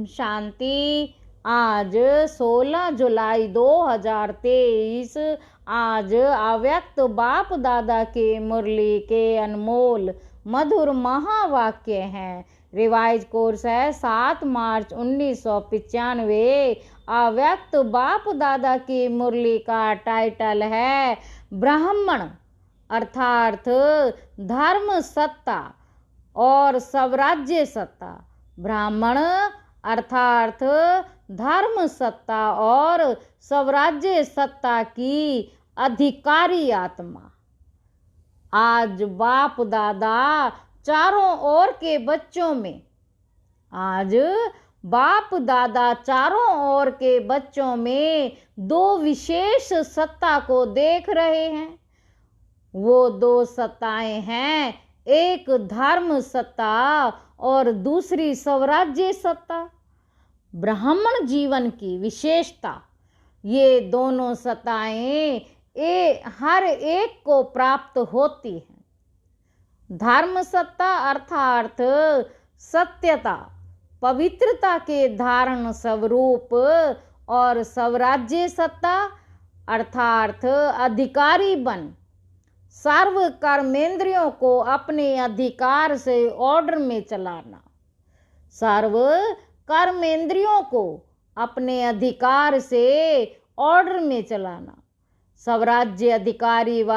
ओम शांति। आज 16 जुलाई 2023 आज अव्यक्त बाप दादा के मुरली के अनमोल मधुर महावाक्य हैं। रिवाइज कोर्स है 7 मार्च 1995। अव्यक्त बाप दादा की मुरली का टाइटल है ब्राह्मण अर्थात धर्म सत्ता और स्वराज्य सत्ता। ब्राह्मण अर्थात धर्म सत्ता और स्वराज्य सत्ता की अधिकारी आत्मा। आज बाप दादा चारों ओर के बच्चों में बच्चों में 2 विशेष सत्ता को देख रहे हैं। वो 2 सत्ताएं हैं, एक धर्म सत्ता और दूसरी स्वराज्य सत्ता। ब्राह्मण जीवन की विशेषता, ये दोनों सत्ताएं हर एक को प्राप्त होती हैं। धर्म सत्ता अर्थात सत्यता पवित्रता के धारण स्वरूप और स्वराज्य सत्ता अर्थात अधिकारी बन सर्व कर्मेंद्रियों को अपने अधिकार से ऑर्डर में चलाना। सर्व कर्मेंद्रियों को अपने अधिकार से ऑर्डर में चलाना। स्वराज्य अधिकारी व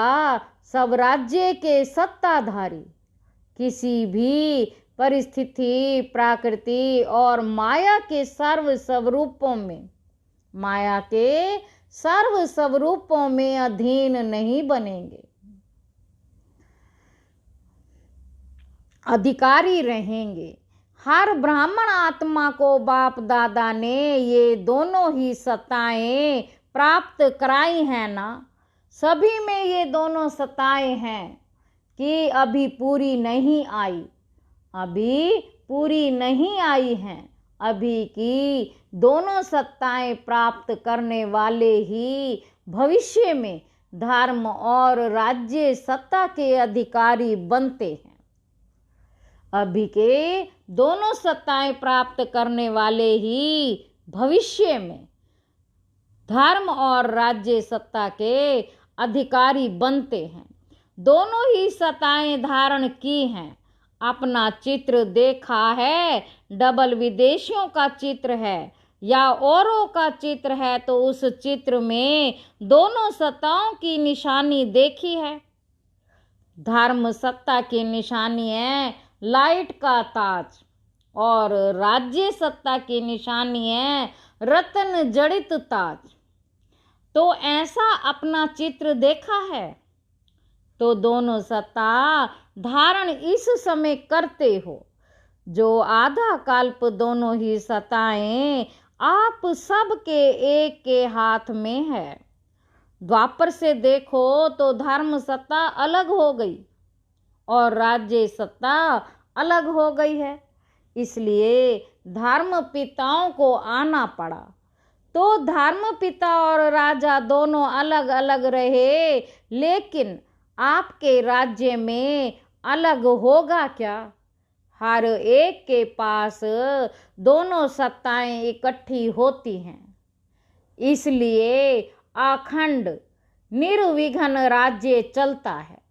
स्वराज्य के सत्ताधारी किसी भी परिस्थिति प्रकृति और माया के सर्व स्वरूपों में अधीन नहीं बनेंगे, अधिकारी रहेंगे। हर ब्राह्मण आत्मा को बाप दादा ने ये दोनों ही सत्ताएं प्राप्त कराई हैं ना। सभी में ये दोनों सत्ताएं हैं कि अभी पूरी नहीं आई हैं। अभी की दोनों सत्ताएं प्राप्त करने वाले ही भविष्य में धर्म और राज्य सत्ता के अधिकारी बनते हैं। अभी के दोनों सत्ताएं प्राप्त करने वाले ही भविष्य में धर्म और राज्य सत्ता के अधिकारी बनते हैं। दोनों ही सत्ताएं धारण की हैं। अपना चित्र देखा है, डबल विदेशियों का चित्र है या औरों का चित्र है तो उस चित्र में दोनों सत्ताओं की निशानी देखी है। धर्म सत्ता की निशानी है लाइट का ताज और राज्य सत्ता की निशानी है रत्न जड़ित ताज। तो ऐसा अपना चित्र देखा है तो दोनों सत्ता धारण इस समय करते हो। जो आधा कल्प दोनों ही सत्ताएं आप सब के एक के हाथ में है। द्वापर से देखो तो धर्म सत्ता अलग हो गई और राज्य सत्ता अलग हो गई है। इसलिए धर्म पिताओं को आना पड़ा। तो धर्म पिता और राजा दोनों अलग अलग रहे, लेकिन आपके राज्य में अलग होगा क्या? हर एक के पास दोनों सत्ताएं इकट्ठी होती हैं। इसलिए अखंड निर्विघ्न राज्य चलता है।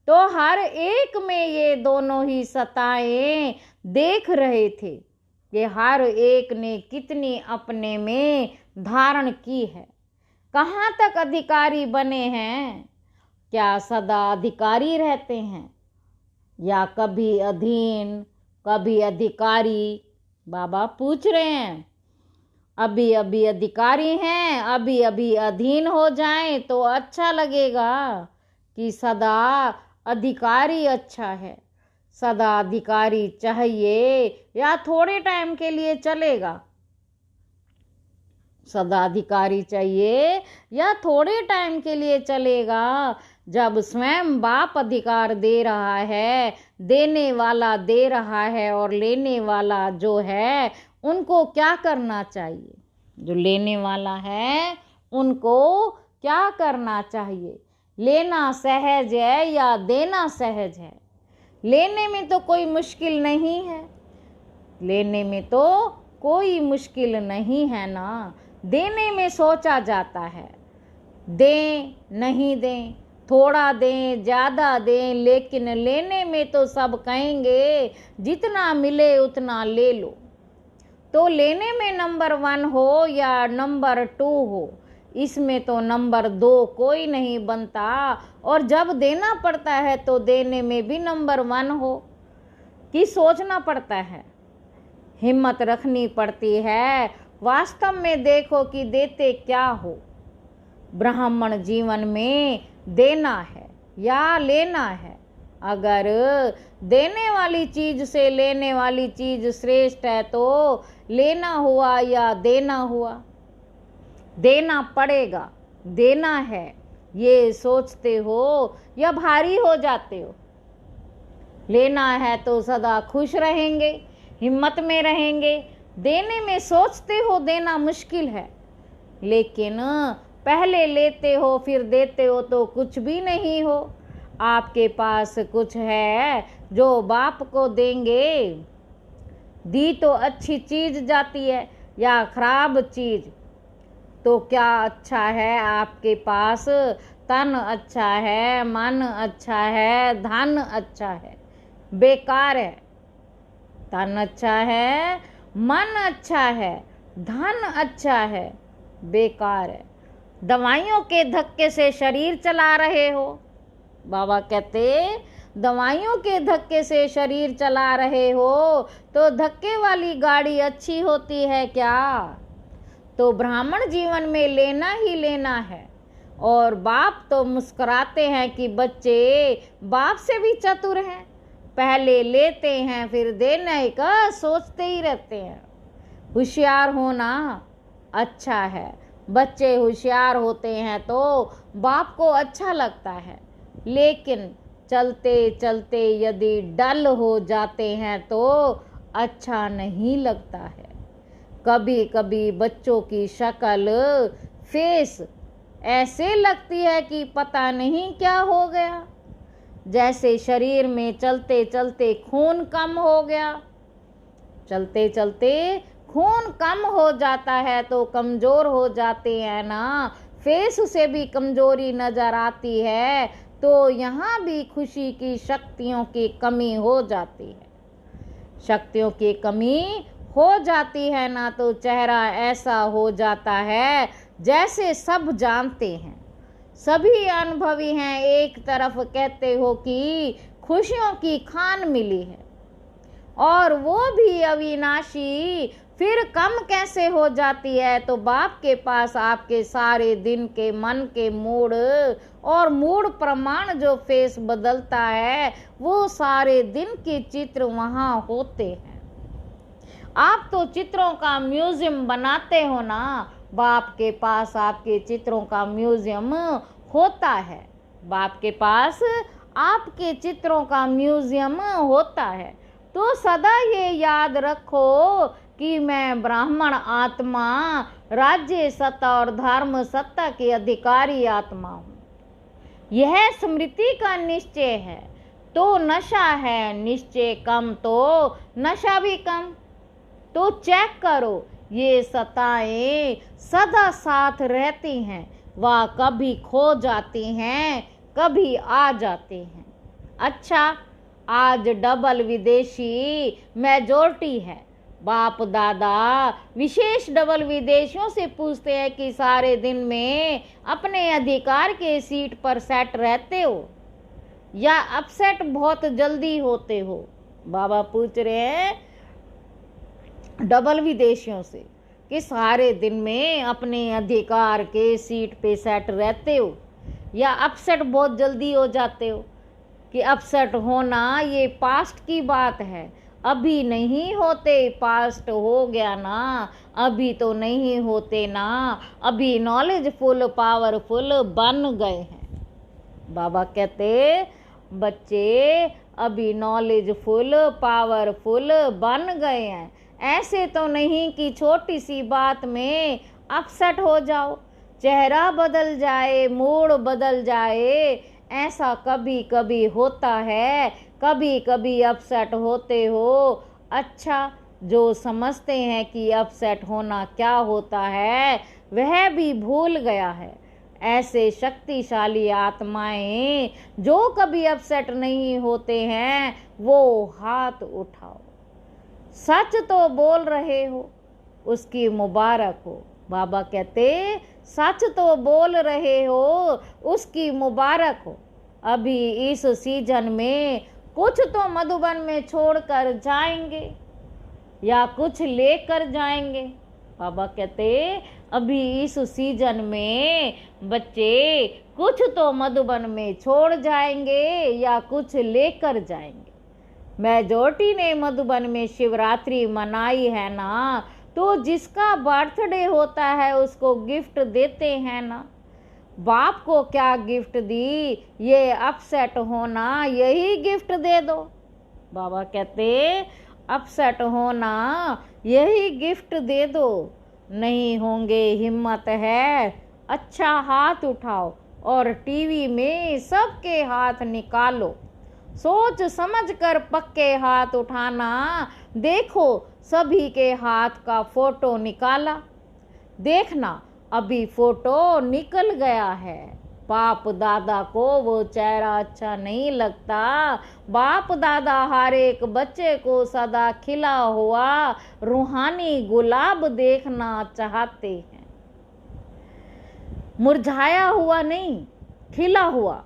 तो हर एक में ये दोनों ही सत्ताएं देख रहे थे कि हर एक ने कितनी अपने में धारण की है, कहाँ तक अधिकारी बने हैं। क्या सदा अधिकारी रहते हैं या कभी अधीन कभी अधिकारी? बाबा पूछ रहे हैं। अभी अभी अधिकारी हैं, अभी अभी अधीन हो जाएं तो अच्छा लगेगा कि सदा अधिकारी अच्छा है। सदा अधिकारी चाहिए या थोड़े टाइम के लिए चलेगा? सदा अधिकारी चाहिए या थोड़े टाइम के लिए चलेगा? जब स्वयं बाप अधिकार दे रहा है, देने वाला दे रहा है और लेने वाला जो है उनको क्या करना चाहिए? जो लेने वाला है उनको क्या करना चाहिए? लेना सहज है या देना सहज है? लेने में तो कोई मुश्किल नहीं है, लेने में तो कोई मुश्किल नहीं है ना। देने में सोचा जाता है, दें नहीं दें, थोड़ा दें ज़्यादा दें, लेकिन लेने में तो सब कहेंगे जितना मिले उतना ले लो। तो लेने में नंबर 1 हो या नंबर 2 हो, इसमें तो नंबर 2 कोई नहीं बनता। और जब देना पड़ता है तो देने में भी नंबर 1 हो कि सोचना पड़ता है, हिम्मत रखनी पड़ती है। वास्तव में देखो कि देते क्या हो। ब्राह्मण जीवन में देना है या लेना है। अगर देने वाली चीज से लेने वाली चीज श्रेष्ठ है तो लेना हुआ या देना हुआ। देना पड़ेगा, देना है, ये सोचते हो या भारी हो जाते हो। लेना है तो सदा खुश रहेंगे, हिम्मत में रहेंगे। देने में सोचते हो देना मुश्किल है, लेकिन पहले लेते हो फिर देते हो तो कुछ भी नहीं हो। आपके पास कुछ है जो बाप को देंगे, दी तो अच्छी चीज जाती है या खराब चीज, तो क्या अच्छा है आपके पास? तन अच्छा है, मन अच्छा है, धन अच्छा है, बेकार है। तन अच्छा है, मन अच्छा है, धन अच्छा है, बेकार है। दवाइयों के धक्के से शरीर चला रहे हो। बाबा कहते दवाइयों के धक्के से शरीर चला रहे हो तो धक्के वाली गाड़ी अच्छी होती है क्या? तो ब्राह्मण जीवन में लेना ही लेना है। और बाप तो मुस्कुराते हैं कि बच्चे बाप से भी चतुर हैं, पहले लेते हैं फिर देने का सोचते ही रहते हैं। होशियार होना अच्छा है, बच्चे होशियार होते हैं तो बाप को अच्छा लगता है, लेकिन चलते चलते यदि डल हो जाते हैं तो अच्छा नहीं लगता है। कभी कभी बच्चों की शक्ल, फेस ऐसे लगती है कि पता नहीं क्या हो गया, जैसे शरीर में चलते चलते खून कम हो गया। चलते चलते खून कम हो जाता है तो कमज़ोर हो जाते हैं ना, फेस से भी कमज़ोरी नज़र आती है, तो यहाँ भी खुशी की शक्तियों की कमी हो जाती है। शक्तियों की कमी हो जाती है ना तो चेहरा ऐसा हो जाता है जैसे सब जानते हैं, सभी अनुभवी हैं, एक तरफ कहते हो कि खुशियों की खान मिली है और वो भी अविनाशी, फिर कम कैसे हो जाती है? तो बाप के पास आपके सारे दिन के मन के मूड और मूड प्रमाण जो फेस बदलता है वो सारे दिन के चित्र वहाँ होते हैं। आप तो चित्रों का म्यूजियम बनाते हो ना, बाप के पास आपके चित्रों का म्यूजियम होता है। बाप के पास आपके चित्रों का म्यूजियम होता है। तो सदा ये याद रखो कि मैं ब्राह्मण आत्मा, राज्य सत्ता और धर्म सत्ता की अधिकारी आत्मा हूँ। यह स्मृति का निश्चय है तो नशा है, निश्चय कम तो नशा भी कम। तो चेक करो, ये सत्ताएं सदा साथ रहती हैं, वह कभी खो जाती हैं, कभी आ जाती हैं। अच्छा, आज डबल विदेशी मेजॉरिटी है। बाप दादा विशेष डबल विदेशियों से पूछते हैं कि सारे दिन में अपने अधिकार के सीट पर सेट रहते हो या अपसेट बहुत जल्दी होते हो? बाबा पूछ रहे हैं डबल विदेशियों से कि सारे दिन में अपने अधिकार के सीट पे सेट रहते हो या अपसेट बहुत जल्दी हो जाते हो? कि अपसेट होना ये पास्ट की बात है, अभी नहीं होते। पास्ट हो गया ना, अभी तो नहीं होते ना, अभी नॉलेजफुल पावरफुल बन गए हैं। बाबा कहते बच्चे अभी नॉलेजफुल पावरफुल बन गए हैं, ऐसे तो नहीं कि छोटी सी बात में अपसेट हो जाओ, चेहरा बदल जाए, मूड बदल जाए। ऐसा कभी कभी होता है, कभी कभी अपसेट होते हो। अच्छा, जो समझते हैं कि अपसेट होना क्या होता है वह भी भूल गया है। ऐसे शक्तिशाली आत्माएं जो कभी अपसेट नहीं होते हैं वो हाथ उठाओ। सच तो बोल रहे हो, उसकी मुबारक हो। बाबा कहते सच तो बोल रहे हो, उसकी मुबारक हो। अभी इस सीजन में कुछ तो मधुबन में छोड़कर जाएंगे या कुछ लेकर जाएंगे। बाबा कहते अभी इस सीजन में बच्चे कुछ तो मधुबन में छोड़ जाएंगे या कुछ लेकर जाएंगे। मेजॉरिटी ने मधुबन में शिवरात्रि मनाई है ना, तो जिसका बर्थडे होता है उसको गिफ्ट देते हैं ना। बाप को क्या गिफ्ट दी, ये अपसेट होना, यही गिफ्ट दे दो। बाबा कहते अपसेट होना यही गिफ्ट दे दो। नहीं होंगे हिम्मत है, अच्छा हाथ उठाओ और टीवी में सबके हाथ निकालो। सोच समझ कर पक्के हाथ उठाना। देखो सभी के हाथ का फोटो निकाला। देखना अभी फोटो निकल गया है। बाप दादा को वो चेहरा अच्छा नहीं लगता। बाप दादा हर एक बच्चे को सदा खिला हुआ रूहानी गुलाब देखना चाहते हैं। मुरझाया हुआ नहीं, खिला हुआ।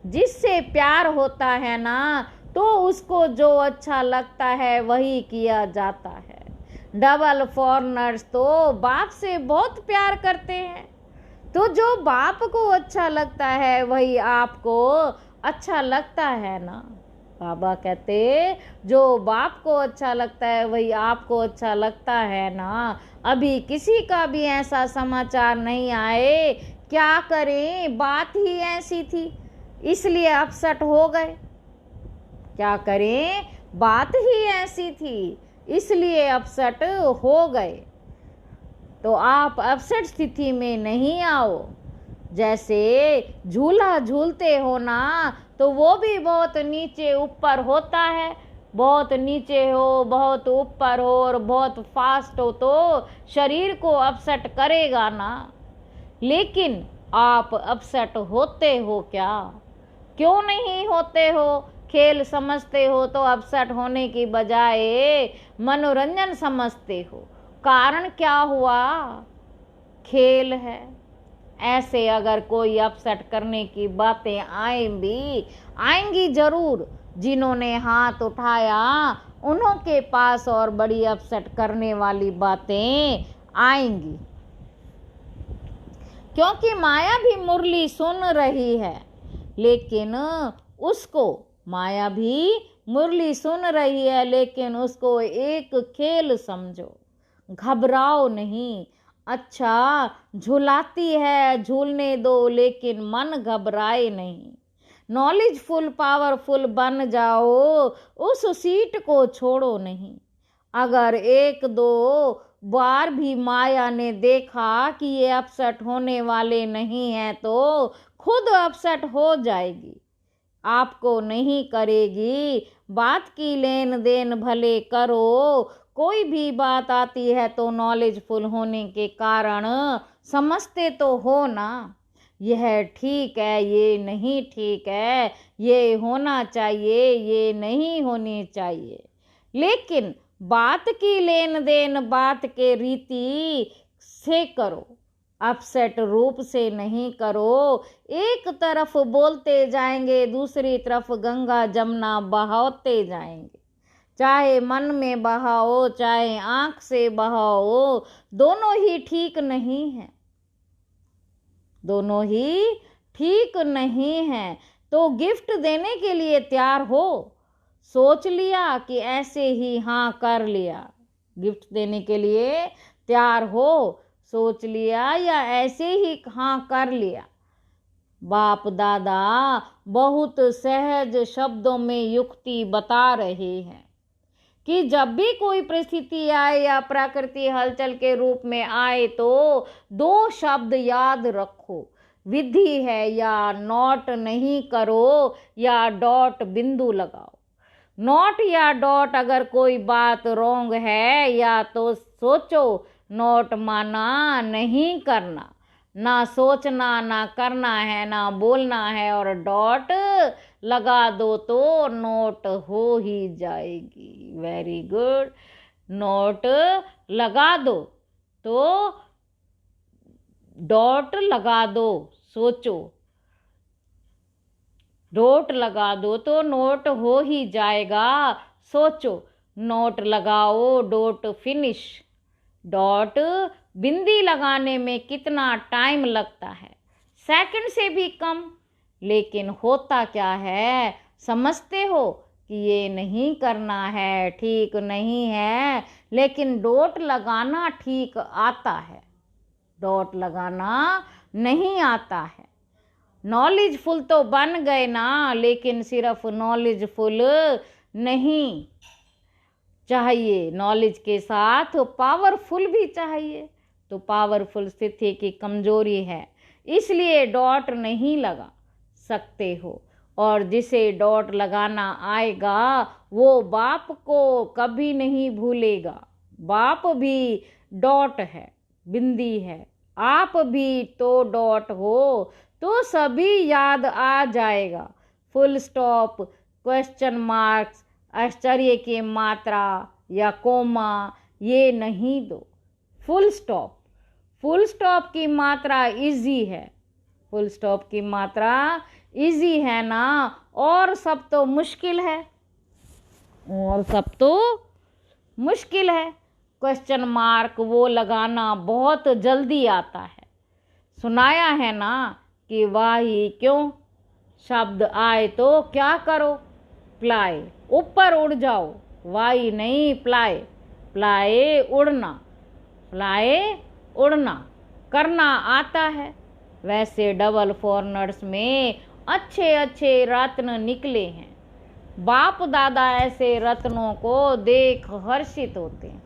जिससे प्यार होता है ना, तो उसको जो अच्छा लगता है वही किया जाता है। डबल फॉरनर्स तो बाप से बहुत प्यार करते हैं, तो जो बाप को अच्छा लगता है वही आपको अच्छा लगता है ना। बाबा कहते जो बाप को अच्छा लगता है वही आपको अच्छा लगता है ना। अभी किसी का भी ऐसा समाचार नहीं आए, क्या करें, बात ही ऐसी थी इसलिए अपसेट हो गए। क्या करें, बात ही ऐसी थी इसलिए अपसेट हो गए। तो आप अपसेट स्थिति में नहीं आओ। जैसे झूला झूलते हो ना, तो वो भी बहुत नीचे ऊपर होता है। बहुत नीचे हो, बहुत ऊपर हो और बहुत फास्ट हो तो शरीर को अपसेट करेगा ना। लेकिन आप अपसेट होते हो क्या? क्यों नहीं होते हो? खेल समझते हो तो अपसेट होने की बजाय मनोरंजन समझते हो। कारण क्या हुआ? खेल है। ऐसे अगर कोई अपसेट करने की बातें आएंगी जरूर। जिन्होंने हाथ उठाया उन्हों के पास और बड़ी अपसेट करने वाली बातें आएंगी, क्योंकि माया भी मुरली सुन रही है। लेकिन उसको माया भी मुरली सुन रही है, लेकिन उसको एक खेल समझो, घबराओ नहीं। अच्छा झुलाती है, झूलने दो, लेकिन मन घबराए नहीं। नॉलेजफुल पावरफुल बन जाओ, उस सीट को छोड़ो नहीं। अगर एक दो बार भी माया ने देखा कि ये अपसेट होने वाले नहीं हैं तो खुद अपसेट हो जाएगी, आपको नहीं करेगी। बात की लेन देन भले करो। कोई भी बात आती है तो नॉलेजफुल होने के कारण समझते तो हो ना, यह ठीक है, ये नहीं ठीक है, ये होना चाहिए, ये नहीं होनी चाहिए। लेकिन बात की लेन देन बात के रीति से करो, अपसेट रूप से नहीं करो। एक तरफ बोलते जाएंगे, दूसरी तरफ गंगा जमुना बहाते जाएंगे। चाहे मन में बहाओ, चाहे आंख से बहाओ, दोनों ही ठीक नहीं है, दोनों ही ठीक नहीं है। तो गिफ्ट देने के लिए तैयार हो। सोच लिया कि ऐसे ही हाँ कर लिया, गिफ्ट देने के लिए तैयार हो, सोच लिया या ऐसे ही हाँ कर लिया। बाप दादा बहुत सहज शब्दों में युक्ति बता रहे हैं कि जब भी कोई परिस्थिति आए या प्रकृति हलचल के रूप में आए तो दो शब्द याद रखो, विधि है या नोट नहीं करो या डॉट बिंदु लगाओ। नॉट या डॉट अगर कोई बात रॉन्ग है या तो सोचो, नॉट माना नहीं करना, ना सोचना ना करना है ना बोलना है, और डॉट लगा दो तो नोट हो ही जाएगी। Very good. नोट लगा दो तो डॉट लगा दो, सोचो, डॉट लगा दो तो नोट हो ही जाएगा, सोचो, नोट लगाओ डॉट फिनिश। डॉट बिंदी लगाने में कितना टाइम लगता है? सेकंड से भी कम। लेकिन होता क्या है, समझते हो कि ये नहीं करना है, ठीक नहीं है, लेकिन डॉट लगाना ठीक आता है, डॉट लगाना नहीं आता है। नॉलेजफुल तो बन गए ना, लेकिन सिर्फ नॉलेजफुल नहीं चाहिए, नॉलेज के साथ पावरफुल भी चाहिए। तो पावरफुल स्थिति की कमजोरी है, इसलिए डॉट नहीं लगा सकते हो। और जिसे डॉट लगाना आएगा वो बाप को कभी नहीं भूलेगा। बाप भी डॉट है, बिंदी है, आप भी तो डॉट हो, तो सभी याद आ जाएगा। फुल स्टॉप, क्वेश्चन मार्क्स, आश्चर्य की मात्रा या कोमा ये नहीं दो। फुल स्टॉप, फुल स्टॉप की मात्रा इजी है, फुल स्टॉप की मात्रा इजी है ना, और सब तो मुश्किल है, और सब तो मुश्किल है। क्वेश्चन मार्क वो लगाना बहुत जल्दी आता है। सुनाया है ना कि वाह ही क्यों, शब्द आए तो क्या करो, प्लाय, ऊपर उड़ जाओ, वाई नहीं प्लाय, प्लाय उड़ना, प्लाय उड़ना करना आता है। वैसे डबल फॉरनर्स में अच्छे अच्छे रत्न निकले हैं। बाप दादा ऐसे रत्नों को देख हर्षित होते हैं।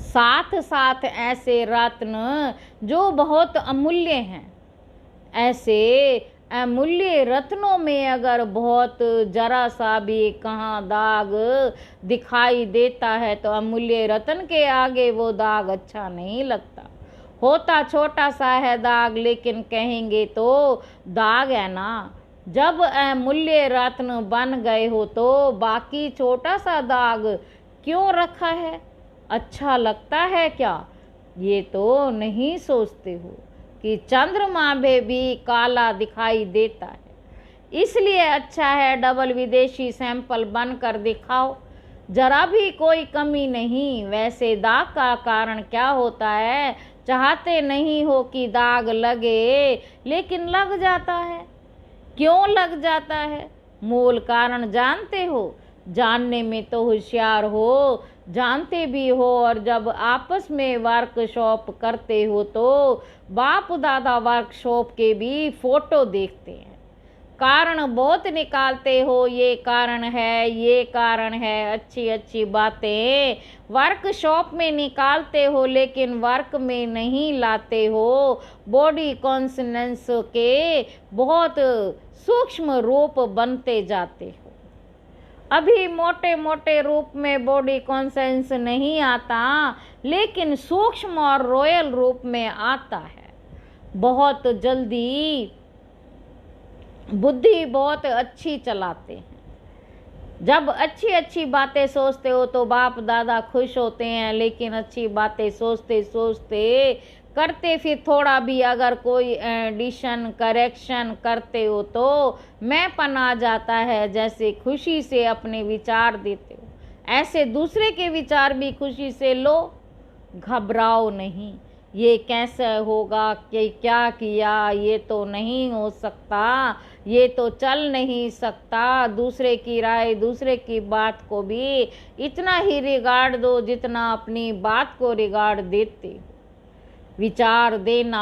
साथ साथ ऐसे रत्न जो बहुत अमूल्य हैं, ऐसे अमूल्य रत्नों में अगर बहुत जरा सा भी कहाँ दाग दिखाई देता है तो अमूल्य रत्न के आगे वो दाग अच्छा नहीं लगता। होता छोटा सा है दाग, लेकिन कहेंगे तो दाग है ना। जब अमूल्य रत्न बन गए हो तो बाकी छोटा सा दाग क्यों रखा है? अच्छा लगता है क्या? ये तो नहीं सोचते हो कि चंद्रमा में भी काला दिखाई देता है, इसलिए अच्छा है डबल विदेशी सैंपल बनकर दिखाओ, जरा भी कोई कमी नहीं। वैसे दाग का कारण क्या होता है? चाहते नहीं हो कि दाग लगे, लेकिन लग जाता है। क्यों लग जाता है? मूल कारण जानते हो? जानने में तो होशियार हो, जानते भी हो, और जब आपस में वर्कशॉप करते हो तो बाप दादा वर्कशॉप के भी फोटो देखते हैं, कारण बहुत निकालते हो, ये कारण है, ये कारण है, अच्छी अच्छी बातें वर्कशॉप में निकालते हो, लेकिन वर्क में नहीं लाते हो। बॉडी कॉन्सनेंस के बहुत सूक्ष्म रूप बनते जाते हो। अभी मोटे मोटे रूप में बॉडी कॉन्सेंस नहीं आता, लेकिन सूक्ष्म और रॉयल रूप में आता है। बहुत जल्दी बुद्धि बहुत अच्छी चलाते हैं। जब अच्छी अच्छी बातें सोचते हो तो बाप दादा खुश होते हैं, लेकिन अच्छी बातें सोचते सोचते करते फिर थोड़ा भी अगर कोई एडिशन करेक्शन करते हो तो मैंपन आ जाता है। जैसे खुशी से अपने विचार देते हो, ऐसे दूसरे के विचार भी खुशी से लो, घबराओ नहीं। ये कैसे होगा, कि क्या किया, ये तो नहीं हो सकता, ये तो चल नहीं सकता। दूसरे की राय, दूसरे की बात को भी इतना ही रिगार्ड दो जितना अपनी बात को रिगार्ड देते हो। विचार देना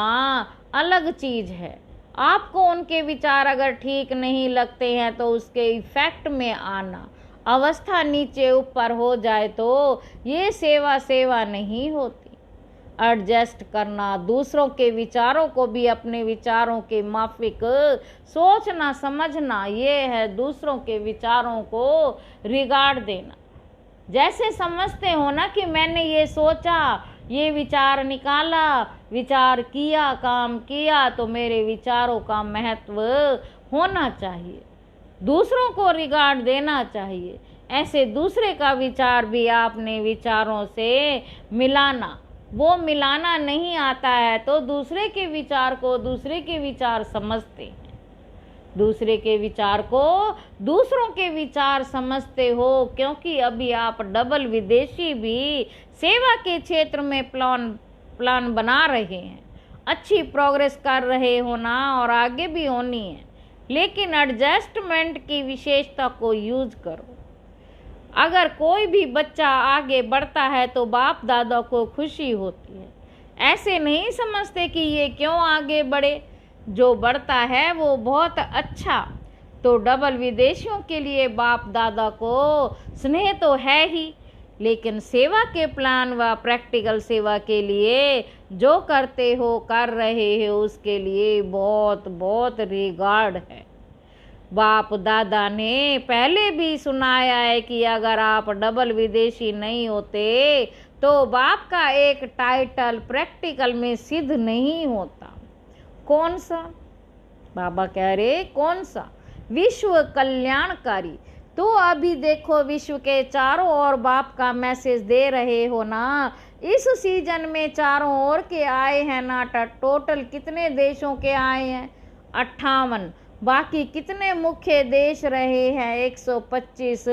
अलग चीज है। आपको उनके विचार अगर ठीक नहीं लगते हैं तो उसके इफेक्ट में आना, अवस्था नीचे ऊपर हो जाए तो ये सेवा सेवा नहीं होती। एडजस्ट करना, दूसरों के विचारों को भी अपने विचारों के माफिक सोचना समझना, ये है दूसरों के विचारों को रिगार्ड देना। जैसे समझते हो ना कि मैंने ये सोचा, ये विचार निकाला, विचार किया, काम किया, तो मेरे विचारों का महत्व होना चाहिए, दूसरों को रिगार्ड देना चाहिए। ऐसे दूसरे का विचार भी आपने विचारों से मिलाना। वो मिलाना नहीं आता है तो दूसरे के विचार को दूसरे के विचार समझते हैं, दूसरे के विचार को दूसरों के विचार समझते हो, क्योंकि अभी आप डबल विदेशी भी सेवा के क्षेत्र में प्लान बना रहे हैं, अच्छी प्रोग्रेस कर रहे हो ना, और आगे भी होनी है, लेकिन एडजस्टमेंट की विशेषता को यूज करो। अगर कोई भी बच्चा आगे बढ़ता है तो बाप दादा को खुशी होती है, ऐसे नहीं समझते कि ये क्यों आगे बढ़े, जो बढ़ता है वो बहुत अच्छा। तो डबल विदेशियों के लिए बाप दादा को स्नेह तो है ही, लेकिन सेवा के प्लान व प्रैक्टिकल सेवा के लिए जो करते हो कर रहे हो उसके लिए बहुत बहुत रिगार्ड है। बाप दादा ने पहले भी सुनाया है कि अगर आप डबल विदेशी नहीं होते तो बाप का एक टाइटल प्रैक्टिकल में सिद्ध नहीं होता। कौन सा? बाबा कह रहे कौन सा? विश्व कल्याणकारी। तो अभी देखो विश्व के चारों ओर बाप का मैसेज दे रहे हो ना। इस सीजन में चारों ओर के आए हैं ना, टोटल कितने देशों के आए हैं? 58। बाकी कितने मुख्य देश रहे हैं? 125।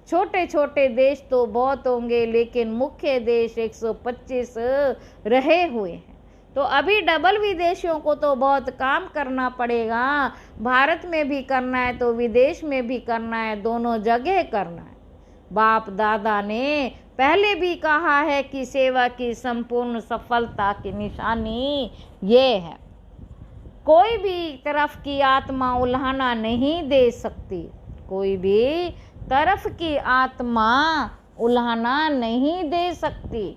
छोटे छोटे देश तो बहुत होंगे, लेकिन मुख्य देश 125 रहे हुए हैं। तो अभी डबल विदेशियों को तो बहुत काम करना पड़ेगा, भारत में भी करना है तो विदेश में भी करना है, दोनों जगह करना है। बाप दादा ने पहले भी कहा है कि सेवा की संपूर्ण सफलता की निशानी ये है, कोई भी तरफ की आत्मा उल्हाना नहीं दे सकती, कोई भी तरफ की आत्मा उल्हाना नहीं दे सकती।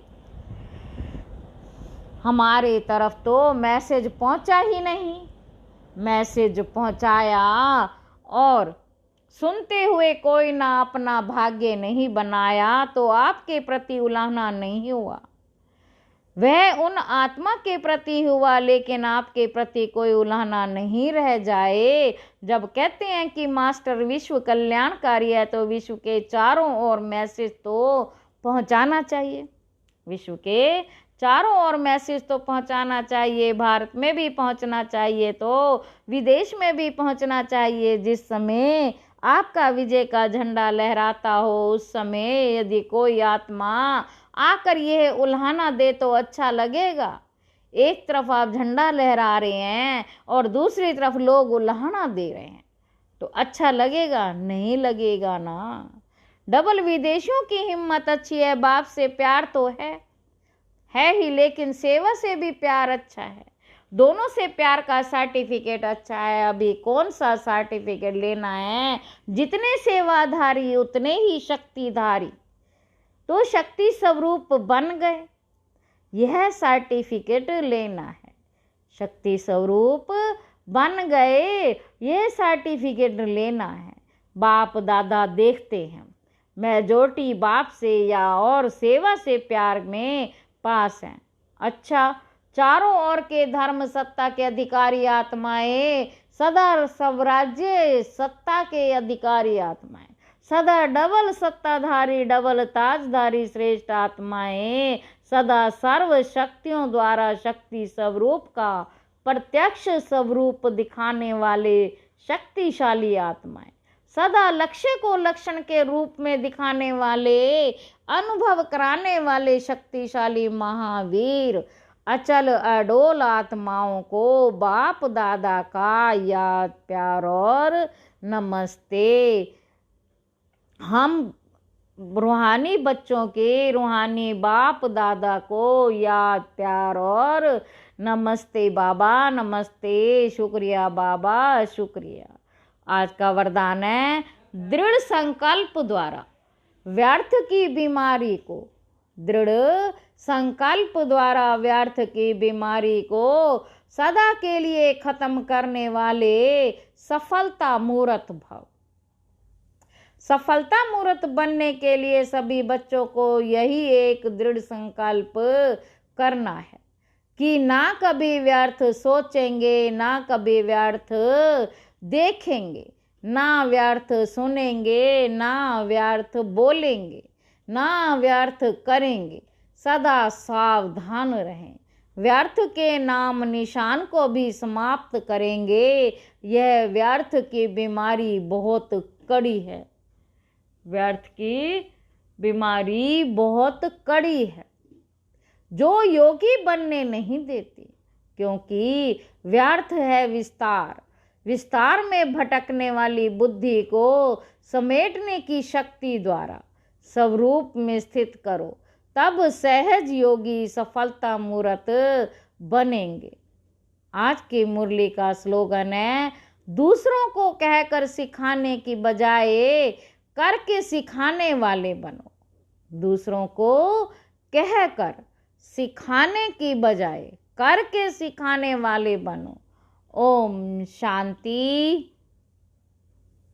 हमारे तरफ तो मैसेज पहुंचा ही नहीं, मैसेज पहुंचाया और सुनते हुए कोई ना अपना भाग्य नहीं बनाया तो आपके प्रति उल्हाना नहीं हुआ, वह उन आत्मा के प्रति हुआ, लेकिन आपके प्रति कोई उल्हाना नहीं रह जाए। जब कहते हैं कि मास्टर विश्व कल्याणकारी है तो विश्व के चारों ओर मैसेज तो पहुंचाना चाहिए, विश्व के चारों ओर मैसेज तो पहुंचाना चाहिए, भारत में भी पहुंचना चाहिए तो विदेश में भी पहुंचना चाहिए। जिस समय आपका विजय का झंडा लहराता हो उस समय यदि कोई आत्मा आकर यह उल्हाना दे तो अच्छा लगेगा। एक तरफ आप झंडा लहरा रहे हैं और दूसरी तरफ लोग उल्हाना दे रहे हैं तो अच्छा लगेगा? नहीं लगेगा ना। डबल विदेशियों की हिम्मत अच्छी है, बाप से प्यार तो है ही, लेकिन सेवा से भी प्यार अच्छा है, दोनों से प्यार का सर्टिफिकेट अच्छा है। अभी कौन सा सर्टिफिकेट लेना है? जितने सेवाधारी उतने ही शक्तिधारी, तो शक्ति स्वरूप बन गए, यह सर्टिफिकेट लेना है। शक्ति स्वरूप बन गए, यह सर्टिफिकेट लेना है। बाप दादा देखते हैं मेजॉरिटी बाप से या और सेवा से प्यार में पास हैं। अच्छा, चारों ओर के धर्म सत्ता के अधिकारी आत्माएं, सदा स्वराज्य सत्ता के अधिकारी आत्माएं, सदा डबल सत्ताधारी डबल ताजधारी श्रेष्ठ आत्माएं, सदा सर्व शक्तियों द्वारा शक्ति स्वरूप का प्रत्यक्ष स्वरूप दिखाने वाले शक्तिशाली आत्माएं, सदा लक्ष्य को लक्षण के रूप में दिखाने वाले अनुभव कराने वाले शक्तिशाली महावीर, अचल अडोल आत्माओं को बाप दादा का याद प्यार और नमस्ते। हम रूहानी बच्चों के रूहानी बाप दादा को याद प्यार और नमस्ते बाबा, नमस्ते, शुक्रिया बाबा, शुक्रिया। आज का वरदान है, दृढ़ संकल्प द्वारा व्यर्थ की बीमारी को दृढ़ संकल्प द्वारा व्यर्थ की बीमारी को सदा के लिए खत्म करने वाले सफलता मूर्त भव। सफलता मूर्त बनने के लिए सभी बच्चों को यही एक दृढ़ संकल्प करना है कि ना कभी व्यर्थ सोचेंगे, ना कभी व्यर्थ देखेंगे, ना व्यर्थ सुनेंगे, ना व्यर्थ बोलेंगे, ना व्यर्थ करेंगे। सदा सावधान रहें, व्यर्थ के नाम निशान को भी समाप्त करेंगे। यह व्यर्थ की बीमारी बहुत कड़ी है, व्यर्थ की बीमारी बहुत कड़ी है जो योगी बनने नहीं देती, क्योंकि व्यर्थ है विस्तार। विस्तार में भटकने वाली बुद्धि को समेटने की शक्ति द्वारा स्वरूप में स्थित करो, तब सहज योगी सफलता मूर्त बनेंगे। आज की मुरली का स्लोगन है, दूसरों को कहकर सिखाने की बजाय करके सिखाने वाले बनो। दूसरों को कहकर सिखाने की बजाय करके सिखाने वाले बनो। ओम शांति।